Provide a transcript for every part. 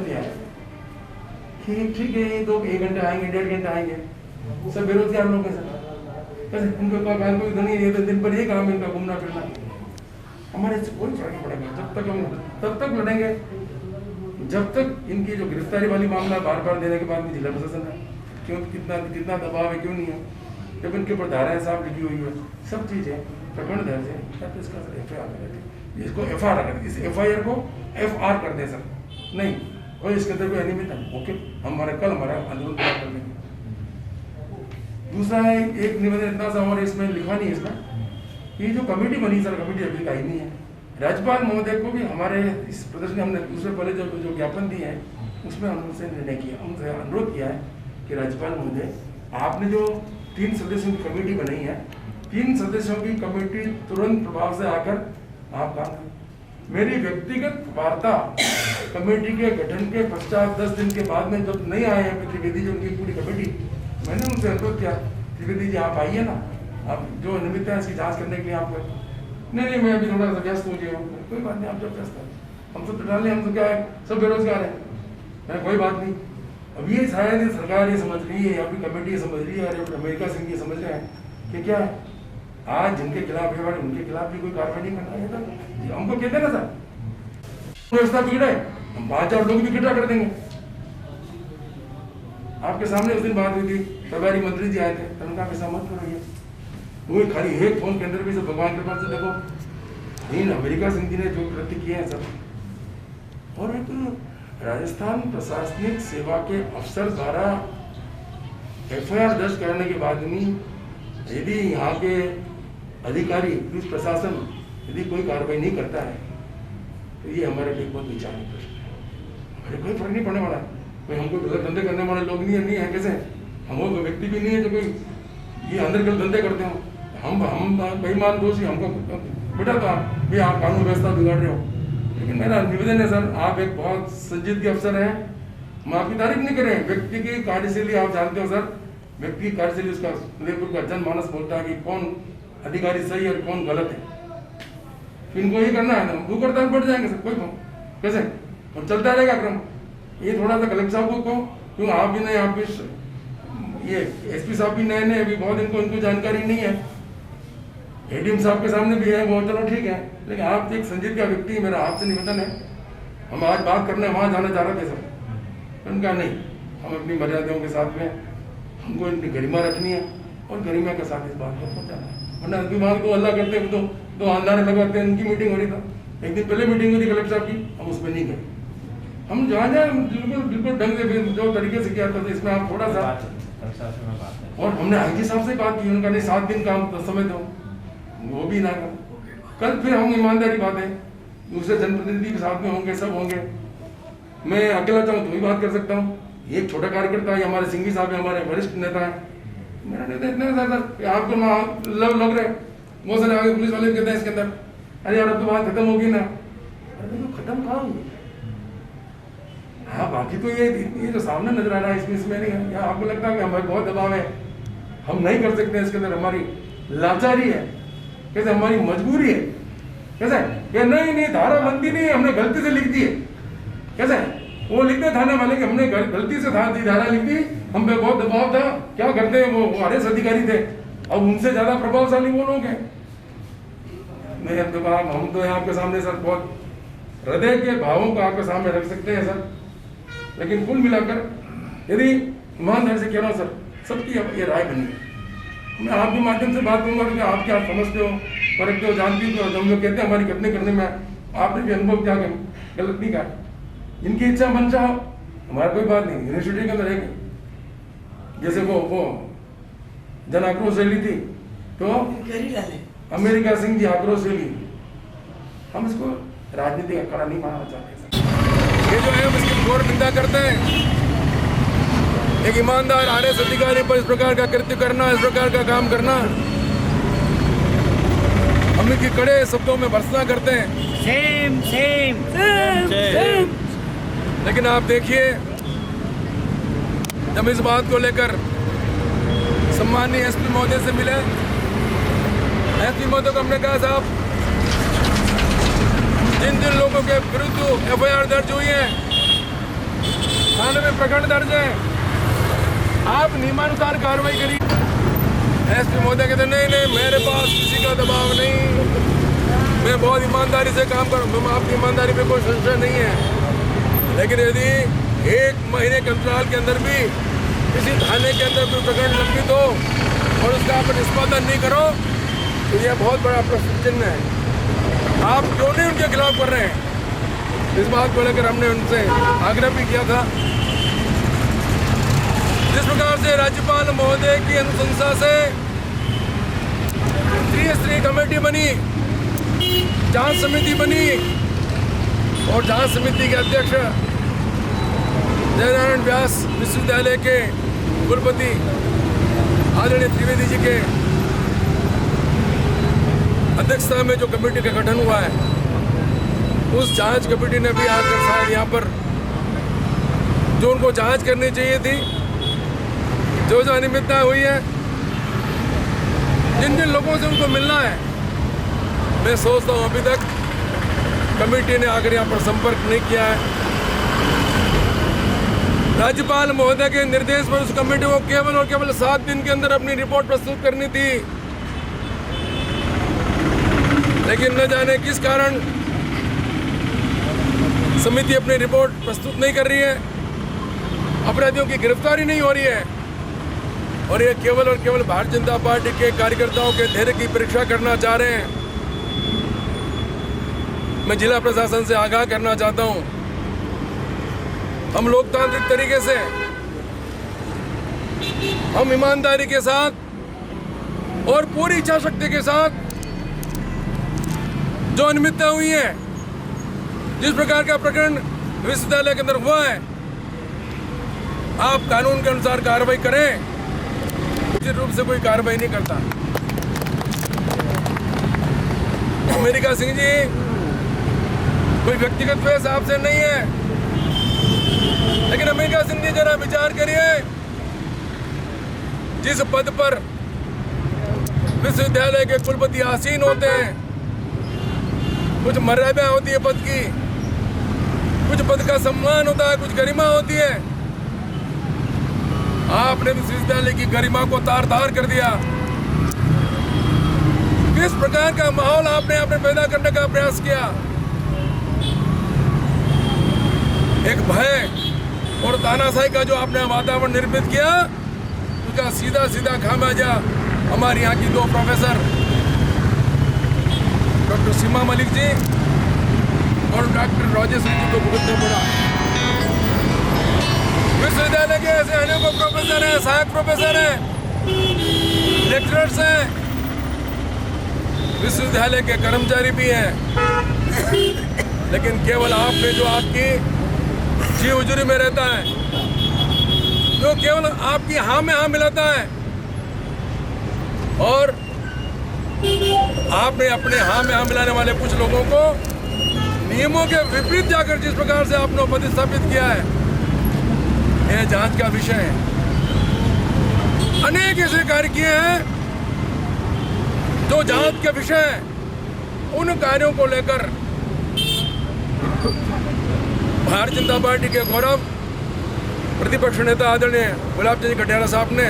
दिया है कि ठीक है ये तो 1 घंटा आएंगे, 1.5 घंटा आएंगे, सब बेरोजगार लोग हैं सर, इनको कोई धनी है तो दिन पर ये काम है इनका घूमना फिरना। हमारे इससे कोई फर्क नहीं पड़ेगा जब तक हम तब तक लड़ेंगे जब तक इनकी जो गिरफ्तारी वाली मामला बार बार देने के बाद भी जिला प्रशासन है क्यों कितना दबाव है, क्यों नहीं है, जब इनके ऊपर धाराएं साफ लिखी हुई है, सब चीज़ें प्रकरण दर्ज है, तब इसका FIR करें, इसको FIR कर, इस FIR को FR कर दे सर, नहीं और इसके अंदर कोई अनियमित है ओके, कल हमारा आंदोलन पूरा कर लेंगे। दूसरा है एक निवेदन इतना सा हमारे इसमें लिखा नहीं है इसमें, ये जो कमेटी बनी सर, कमेटी अभी का ही नहीं है। राज्यपाल महोदय को भी हमारे इस प्रदर्शन हमने दूसरे पहले जो ज्ञापन दिए हैं उसमें हमने उनसे निर्णय किया, उनसे अनुरोध किया है कि राज्यपाल महोदय आपने जो 3 सदस्यों की कमेटी बनाई है, 3 सदस्यों की कमेटी तुरंत प्रभाव से आकर आप काम करें। मेरी व्यक्तिगत वार्ता कमेटी के गठन के पश्चात 10 दिन के बाद में जब नहीं आए हैं त्रिवेदी जी उनकी पूरी कमेटी, मैंने उनसे अनुरोध किया त्रिवेदी जी आप आइए ना, आप जो निमित्त है इसकी जांच करने के लिए आपको, नहीं मैं अभी थोड़ा सा व्यस्त हूँ, कोई बात नहीं आप जब व्यस्त हैं हम तो डाल लें, हम तो क्या है सब बेरोजगार हैं, कोई बात नहीं। अब ये शायद सरकार ये समझ रही है या फिर कमेटी ये समझ रही है और अमेरिका सिंह ये समझ रहे हैं कि क्या आज जिनके खिलाफ है उनके खिलाफ भी कोई कार्रवाई नहीं करना है, हमको कहते ना सर व्यवस्था बिगड़ा है हम 5-4 लोग भी इकट्ठा कर देंगे। आपके सामने उस दिन बात हुई थी, प्रभारी मंत्री जी आए थे, उनका ऐसा मत करो, ये वो खाली एक फोन के अंदर भी सब भगवान के पास से देखो इन अमेरिका सिंह जी ने जो कृत्य किए हैं सब। और एक राजस्थान प्रशासनिक सेवा के अफसर द्वारा FIR दर्ज करने के बाद में यदि यहाँ के अधिकारी पुलिस प्रशासन यदि कोई कार्रवाई नहीं करता है तो ये हमारे लिए बहुत विचारणीय प्रश्न है। हमारे कोई फर्क नहीं पड़ने वाला, कोई हमको गलत धंधे करने वाले लोग नहीं है, कैसे हम वो व्यक्ति भी नहीं है जो कोई ये अंदर गलत धंधे करते हो, हम बेईमान दोषी, हमको बेटा तो आप कानून व्यवस्था बिगाड़ रहे हो। लेकिन मेरा निवेदन है सर, आप एक बहुत संजीदगी अफसर हैं, हम आपकी तारीफ नहीं करें, व्यक्ति की कार्यशैली आप जानते हो सर, व्यक्ति की कार्यशैली उसका उदयपुर का जनमानस बोलता है कि कौन अधिकारी सही और कौन गलत है, इनको ये करना है ना, भूख हड़ताल बढ़ जाएंगे सर, कोई कैसे और चलता रहेगा क्रम। ये थोड़ा सा कलेक्टर साहब को क्यों आप भी नहीं, आप भी ये SP साहब भी नए अभी बहुत इनको जानकारी नहीं है, ADM साहब के सामने भी है वो, चलो ठीक है, लेकिन आप एक संजीद का व्यक्ति, मेरा आपसे निवेदन है, हम आज बात करने वहाँ जाना चाह रहे थे सर, उनका नहीं, हम अपनी मर्यादाओं के साथ में हमको इनकी गरिमा रखनी है और गरिमा के साथ इस बात को पहुँचाना है, वरना विभाग तो अल्लाह करते हैं तो अंधारे लगाते हैं। उनकी मीटिंग हो रही था, एक दिन पहले मीटिंग हुई थी कलेक्टर साहब की, हम उसमें नहीं गए, हम जहाँ जाए बिल्कुल ढंग से जो तरीके से किया था, इसमें आप थोड़ा सा, और हमने IG साहब से बात की, उनका नहीं 7 दिन काम समय दो, वो भी ना कल फिर हम ईमानदारी बात है, दूसरे जनप्रतिनिधि के साथ में होंगे, सब होंगे, मैं अकेला चाहूँ तो भी बात कर सकता हूँ, एक छोटा कार्यकर्ता है, हमारे सिंघवी साहब है, हमारे वरिष्ठ नेता है, मेरा नेता इतने सर आपको ना लग रहे बहुत सारे आगे पुलिस वाले कहते हैं इसके अंदर, अरे यार अब तो बात खत्म होगी ना, अरे तो खत्म कहाँ हुई, हाँ बाकी तो ये जो सामने नजर आ रहा है इसमें नहीं है, या आपको लगता है कि हमारे बहुत दबाव है, हम नहीं कर सकते, इसके अंदर हमारी लाचारी है, कैसे हमारी मजबूरी है, कैसे ये नहीं धारा बनती नहीं, हमने गलती से लिख दी है, कैसे वो लिखते थाने वाले कि हमने गलती से धारा लिख दी, हम पे बहुत दबाव था, क्या करते हैं वो RS अधिकारी थे, अब उनसे ज्यादा प्रभावशाली वो लोग हैं। नहीं तो हम तो आपके सामने सर बहुत हृदय के भावों को आपके सामने रख सकते हैं सर, लेकिन कुल मिलाकर यदि ईमानदारी से कह रहा हूँ सर, सबकी ये राय बनी है, मैं आपके माध्यम से बात करूंगा कि आप क्या समझते हो, परखते हो, जानती हो, हम लोग कहते हैं हमारी घटने करने में आपने भी अनुभव क्या गलत नहीं कहा, इनकी इच्छा मंशा हमारा कोई बात नहीं, यूनिवर्सिटी के अंदर रहेगी, जैसे वो जन आक्रोश रैली थी तो अमेरिका सिंह जी आक्रोश रैली, हम इसको राजनीति का अखाड़ा नहीं मानना चाहते। ये जो है हम इसकी घोर निंदा करते हैं, एक ईमानदार RS अधिकारी पर इस प्रकार का कृत्य करना, इस प्रकार का काम करना, हम इनकी कड़े शब्दों में भर्त्सना करते हैं। सेम। लेकिन आप देखिए, जब इस बात को लेकर सम्माननीय SP महोदय से मिले, SP महोदय को हमने कहा साहब जिन लोगों के विरुद्ध FIR दर्ज हुई है थाने में प्रकरण दर्ज है, आप नियमानुसार कार्रवाई करिए। एसपी महोदय कहते नहीं, मेरे पास किसी का दबाव नहीं, मैं बहुत ईमानदारी से काम करूँ। आपकी ईमानदारी पे कोई संशय नहीं है, लेकिन यदि 1 महीने के अंतराल के अंदर भी किसी थाने के अंदर कोई प्रकरण लंबित हो और उसका आप निष्पादन नहीं करो तो यह बहुत बड़ा प्रश्न चिन्ह है। आप क्यों नहीं उनके खिलाफ कर रहे हैं? इस बात को लेकर हमने उनसे आग्रह भी किया था। जिस प्रकार से राज्यपाल महोदय की अनुशंसा से त्रिस्तरीय कमेटी बनी, जांच समिति बनी और जांच समिति के अध्यक्ष जयनारायण व्यास विश्वविद्यालय के कुलपति आदरणीय त्रिवेदी जी के अध्यक्षता में जो कमेटी का गठन हुआ है, उस जांच कमेटी ने भी आकर शायद यहाँ पर जो उनको जांच करनी चाहिए थी, जो अनियमितता हुई है, जिन जिन लोगों से उनको मिलना है, मैं सोचता हूँ अभी तक कमेटी ने आकर यहाँ पर संपर्क नहीं किया है। राज्यपाल महोदय के निर्देश पर उस कमेटी को केवल और केवल 7 दिन के अंदर अपनी रिपोर्ट प्रस्तुत करनी थी, लेकिन न जाने किस कारण समिति अपनी रिपोर्ट प्रस्तुत नहीं कर रही है, अपराधियों की गिरफ्तारी नहीं हो रही है और ये केवल और केवल भारतीय जनता पार्टी के कार्यकर्ताओं के धैर्य की परीक्षा करना चाह रहे हैं। मैं जिला प्रशासन से आगाह करना चाहता हूं, हम लोकतांत्रिक तरीके से, हम ईमानदारी के साथ और पूरी इच्छा शक्ति के साथ जो अनियमितता हुई है, जिस प्रकार का प्रकरण विश्वविद्यालय के अंदर हुआ है, आप कानून के अनुसार कार्रवाई करें। उचित रूप से कोई कार्रवाई नहीं करता। अमेरिका सिंह जी, कोई व्यक्तिगत द्वेष आपसे नहीं है, लेकिन अमेरिका सिंह जी जरा विचार करिए, जिस पद पर विश्वविद्यालय के कुलपति आसीन होते हैं, कुछ मर्यादा होती है पद की, कुछ पद का सम्मान होता है, कुछ गरिमा होती है। आपने विश्वविद्यालय की गरिमा को तार-तार कर दिया। किस प्रकार का माहौल आपने पैदा करने का प्रयास किया? एक भय और तानाशाही का जो आपने वातावरण निर्मित किया, उसका सीधा सीधा खामियाजा हमारे यहाँ की 2 प्रोफेसर डॉक्टर सीमा मलिक जी और डॉक्टर राजेश्वरी जी को भुगतना पड़ा। विश्वविद्यालय के ऐसे अनेकों प्रोफेसर हैं, सहायक प्रोफेसर हैं, लेक्चरर्स हैं, विश्वविद्यालय के कर्मचारी भी हैं, लेकिन केवल आपने जो आपकी जी हुजूरी में रहता है, जो केवल आपकी हाँ में हाँ मिलाता है, और आपने अपने हाँ में हाँ मिलाने वाले कुछ लोगों को नियमों के विपरीत जाकर जिस प्रकार से आपने प्रतिस्थापित किया है, यह जांच का विषय है। अनेक ऐसे कार्य किए हैं जो जांच के विषय हैं। उन कार्यों को लेकर भारतीय जनता पार्टी के गौरव प्रतिपक्ष नेता आदरणीय गुलाब चंद कटारिया साहब ने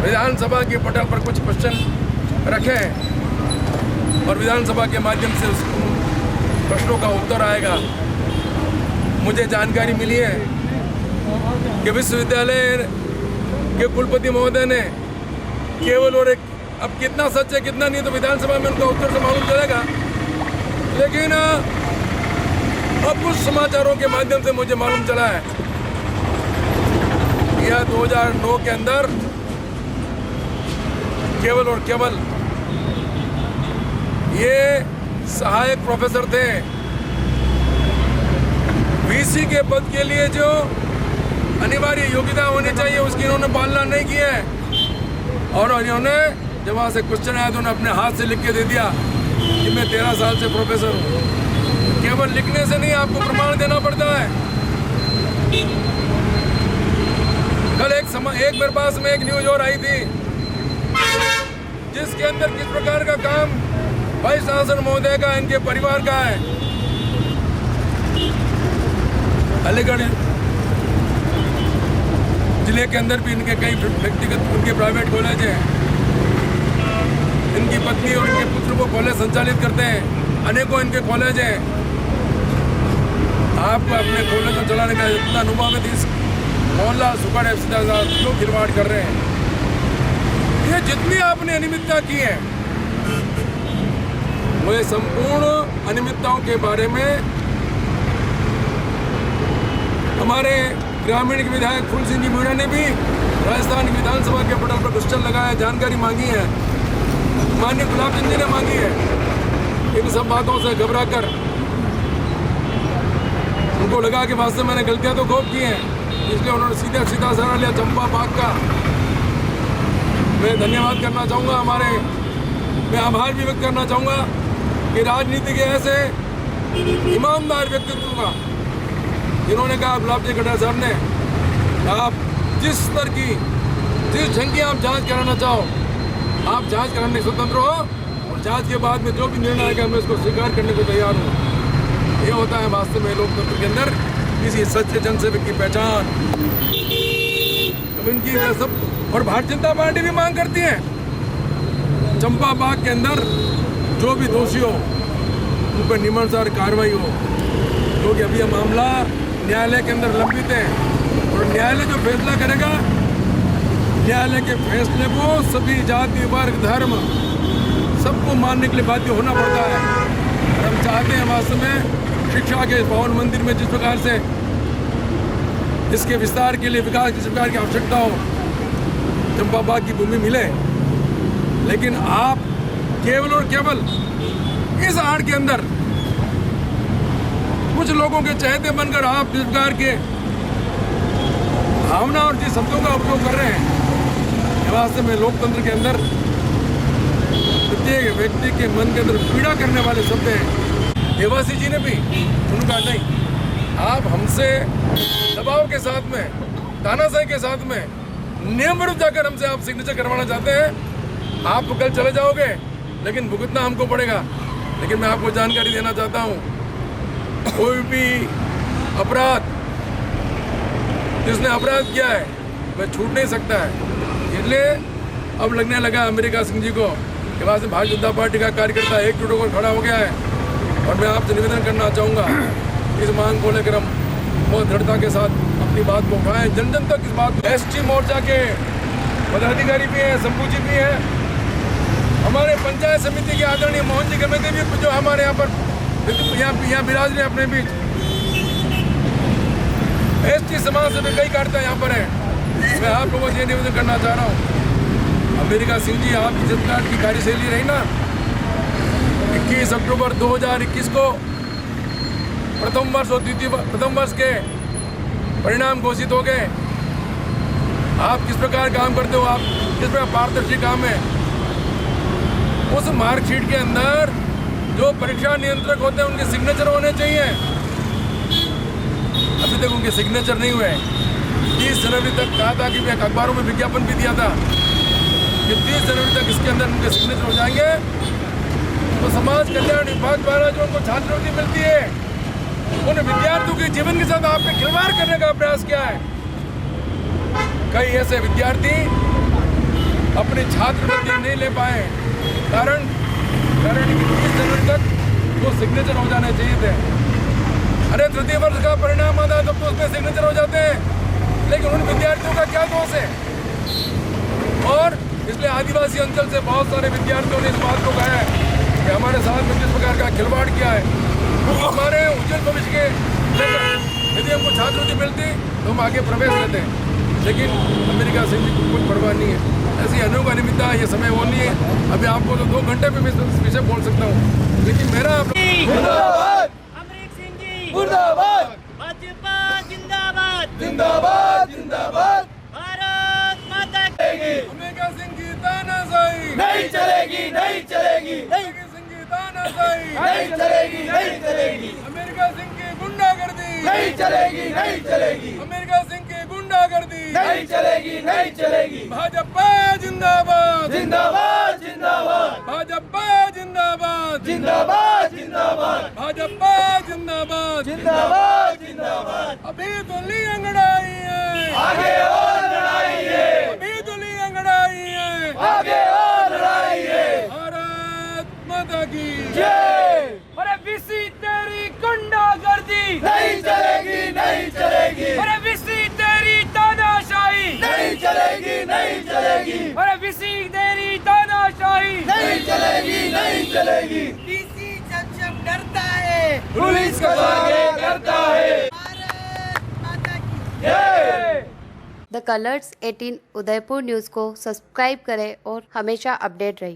विधानसभा के पटल पर कुछ क्वेश्चन रखे हैं और विधानसभा के माध्यम से उस प्रश्नों का उत्तर आएगा। मुझे जानकारी मिली है कि विश्वविद्यालय के कुलपति महोदय ने केवल और एक, अब कितना सच है कितना नहीं तो विधानसभा में उनका उत्तर से मालूम चलेगा, लेकिन अब कुछ समाचारों के माध्यम से मुझे मालूम चला है यह 2009 के अंदर केवल और केवल ये सहायक प्रोफेसर थे, वीसी के पद के लिए जो अनिवार्य योग्यता होनी चाहिए उसकी इन्होंने पालना नहीं की है, और इन्होंने जब वहाँ से क्वेश्चन आया तो उन्होंने अपने हाथ से लिख के दे दिया कि मैं 13 साल से प्रोफेसर हूँ। केवल लिखने से नहीं, आपको प्रमाण देना पड़ता है। कल एक मेरे पास में एक न्यूज और आई थी जिसके अंदर किस प्रकार का काम वाइस चांसलर महोदय का, इनके परिवार का है। अलीगढ़ जिले के अंदर भी इनके कई व्यक्तिगत उनके प्राइवेट कॉलेज हैं। इनकी पत्नी और इनके पुत्र को कॉलेज संचालित करते हैं। अनेकों इनके कॉलेज हैं। आप अपने कॉलेज को चलाने का इतना अनुभव है, इस मोहनलाल सुखाड़ FC के साथ क्यों खिलवाड़ कर रहे हैं? ये जितनी आपने अनियमितता की है, मुझे संपूर्ण अनियमितताओं के बारे में हमारे ग्रामीण के विधायक फूल सिंह जी मीणा ने भी राजस्थान की विधानसभा के पटल पर क्वेश्चन लगाया, जानकारी मांगी है। माननीय गुलाब चंद जी ने मांगी है। इन सब बातों से घबरा कर उनको लगा कि वास्तव मैंने गलतियां तो खूब की हैं, इसलिए उन्होंने सीधा सहारा लिया चंपा बाग का। मैं धन्यवाद करना चाहूँगा मैं आभार भी व्यक्त करना चाहूँगा कि राजनीति के ऐसे ईमानदार व्यक्तित्व का, जिन्होंने कहा गुलाब जी खट्टर साहब ने, आप जिस स्तर की जिस ढंग की आप जांच कराना चाहो, आप जांच कराने के स्वतंत्र हो, और जांच के बाद में जो भी निर्णय आएगा मैं उसको स्वीकार करने को तैयार हूँ। ये होता है वास्तव में लोकतंत्र के अंदर किसी सच्चे जनसेवक की पहचान। इनकी सब और भारतीय जनता पार्टी भी मांग करती है चंपा बाग के अंदर जो भी दोषी हो उन पर नियमानुसार कार्रवाई हो, क्योंकि अभी यह मामला न्यायालय के अंदर लंबित है और न्यायालय जो फैसला करेगा, न्यायालय के फैसले को सभी जाति वर्ग धर्म सबको मानने के लिए बाध्य होना पड़ता है। और हम चाहते हैं वास्तव में शिक्षा के भवन मंदिर में जिस प्रकार से इसके विस्तार के लिए विकास किस प्रकार की आवश्यकता हो, चंपा बाग की भूमि मिले, लेकिन आप केवल और केवल इस आड़ के अंदर कुछ लोगों के चहेते बनकर आप जिस प्रकार के भावना और जिस शब्दों का उपयोग कर रहे हैं, वास्तव में लोकतंत्र के अंदर प्रत्येक व्यक्ति के मन के अंदर पीड़ा करने वाले शब्द हैं। देवासी जी ने भी उनका नहीं, आप हमसे दबाव के साथ में, तानाशाही के साथ में, नियम विरुद्ध जाकर हमसे आप सिग्नेचर करवाना चाहते हैं। आप कल चले जाओगे लेकिन भुगतना हमको पड़ेगा। लेकिन मैं आपको जानकारी देना चाहता हूँ, कोई भी अपराध जिसने अपराध किया है वह छूट नहीं सकता है। इसलिए अब लगने लगा अमेरिका सिंह जी को कि वहाँ से भारतीय जनता पार्टी का कार्यकर्ता एकजुट होकर खड़ा हो गया है। और मैं आपसे निवेदन करना चाहूँगा, इस मांग को लेकर हम बहुत दृढ़ता के साथ अपनी बात को उठाएं, जन जन तक इस बात को। ST मोर्चा के पदाधिकारी भी हैं, शंभू जी भी हैं, हमारे पंचायत समिति के आदरणीय मोहन जी कमेटी भी जो हमारे यहाँ पर यहाँ विराज रहे अपने बीच, ST समाज से भी कई कार्यकर्ता यहाँ पर हैं। मैं आप लोगों से ये निवेदन करना चाह रहा हूँ, अमेरिका सिंह जी आपकी जिस प्रकार की कार्यशैली रही ना, 21 अक्टूबर 2021 को प्रथम वर्ष के परिणाम घोषित हो गए। आप किस प्रकार काम करते हो, आप किस प्रकार पारदर्शी काम है। उस मार्कशीट के अंदर जो परीक्षा नियंत्रक होते हैं उनके सिग्नेचर होने चाहिए। अभी तक उनके सिग्नेचर नहीं हुए। 30 जनवरी तक कहा था कि मैं अखबारों में विज्ञापन भी दिया था कि 30 जनवरी तक इसके अंदर उनके सिग्नेचर हो जाएंगे तो समाज कल्याण विभाग द्वारा जो उनको छात्रवृत्ति मिलती है, उन विद्यार्थियों के जीवन के साथ आपने खिलवाड़ करने का प्रयास किया है। कई ऐसे विद्यार्थी अपनी छात्रवृत्ति नहीं ले पाए, कारण 30 जनवरी तक वो सिग्नेचर हो जाने चाहिए थे। अरे तृतीय वर्ष का परिणाम आता है तब तो उसमें सिग्नेचर हो जाते हैं, लेकिन उन विद्यार्थियों का क्या दोष है। और इसलिए आदिवासी अंचल से बहुत सारे विद्यार्थियों ने इस बात को कहा है कि हमारे साथ में जिस प्रकार का खिलवाड़ किया है, तो हमारे उज्जवल भविष्य के यदि हमको छात्रवृत्ति मिलती तो हम आगे प्रवेश लेते हैं। लेकिन अमेरिका सिंह जी को कुछ परवाह नहीं है। ऐसी अनोखी अनियमितता ये समय वो नहीं है। अभी आपको तो 2 घंटे में विषय बोल सकता हूँ, लेकिन मेरा मुर्दाबाद, अमरीक सिंह जी मुर्दाबाद, भाजपा जिंदाबाद, जिंदाबाद जिंदाबाद, भारत माता की। अमेरिका सिंह की तानाशाही नहीं चलेगी, नहीं चलेगी, अमेरिका सिंह की तानाशाही नहीं चलेगी, नहीं चलेगी, अमेरिका सिंह की गुंडागर्दी नहीं चलेगी, नहीं चलेगी, अमेरिका सिंह की गुंडागर्दी नहीं चलेगी, नहीं चलेगी। भाजपा जिंदाबाद, जिंदाबाद जिंदाबाद, भाजपा जिंदाबाद, जिंदाबाद जिंदाबाद, भाजपा जिंदाबाद, जिंदाबाद जिंदाबाद। अभी तो ली अंगड़ाई है, आगे और लड़ाई चलेगी और विसी तेरी तानाशाही नहीं चलेगी नहीं चलेगी डीसी जब डरता है पुलिस को आगे करता है भारत माता की जय। द कलर्स 18 उदयपुर न्यूज़ को सब्सक्राइब करें और हमेशा अपडेट रहिए।